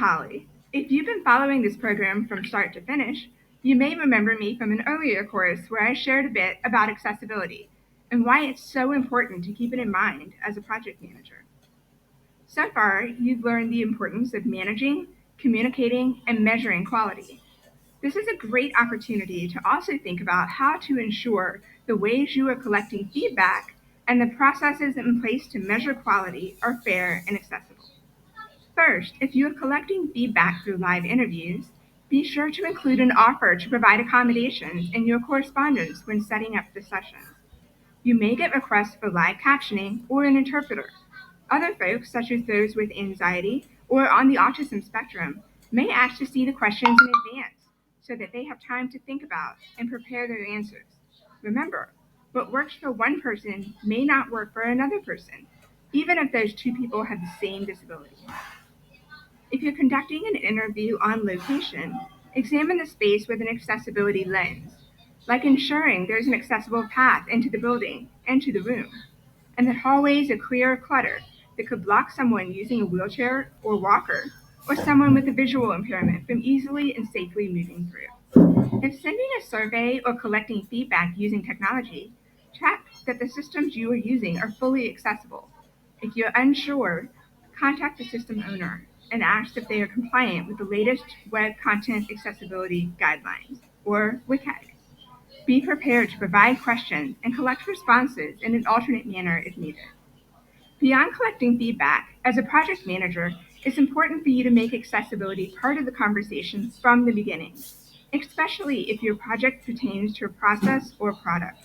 Holly. If you've been following this program from start to finish, you may remember me from an earlier course where I shared a bit about accessibility and why it's so important to keep it in mind as a project manager. So far, you've learned the importance of managing, communicating, and measuring quality. This is a great opportunity to also think about how to ensure the ways you are collecting feedback and the processes in place to measure quality are fair and accessible. First, if you are collecting feedback through live interviews, be sure to include an offer to provide accommodations in your correspondence when setting up the session. You may get requests for live captioning or an interpreter. Other folks, such as those with anxiety or on the autism spectrum, may ask to see the questions in advance so that they have time to think about and prepare their answers. Remember, what works for one person may not work for another person, even if those two people have the same disability. If you're conducting an interview on location, examine the space with an accessibility lens, like ensuring there's an accessible path into the building and to the room, and that hallways are clear of clutter that could block someone using a wheelchair or walker, or someone with a visual impairment from easily and safely moving through. If sending a survey or collecting feedback using technology, check that the systems you are using are fully accessible. If you're unsure, contact the system owner and ask if they are compliant with the latest Web Content Accessibility Guidelines, or WCAG. Be prepared to provide questions and collect responses in an alternate manner if needed. Beyond collecting feedback, as a project manager, it's important for you to make accessibility part of the conversation from the beginning, especially if your project pertains to a process or product.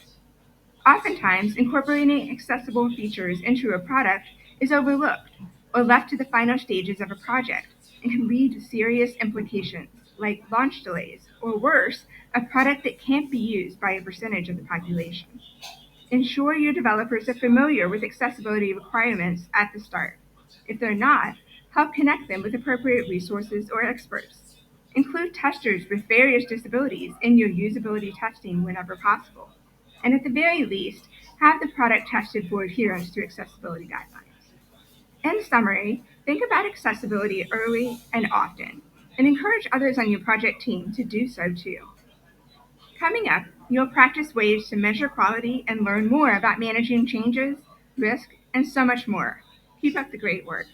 Oftentimes, incorporating accessible features into a product is overlooked or left to the final stages of a project and can lead to serious implications like launch delays, or worse, a product that can't be used by a percentage of the population. Ensure your developers are familiar with accessibility requirements at the start. If they're not, help connect them with appropriate resources or experts. Include testers with various disabilities in your usability testing whenever possible. And at the very least, have the product tested for adherence to accessibility guidelines. In summary, think about accessibility early and often, and encourage others on your project team to do so too. Coming up, you'll practice ways to measure quality and learn more about managing changes, risk, and so much more. Keep up the great work.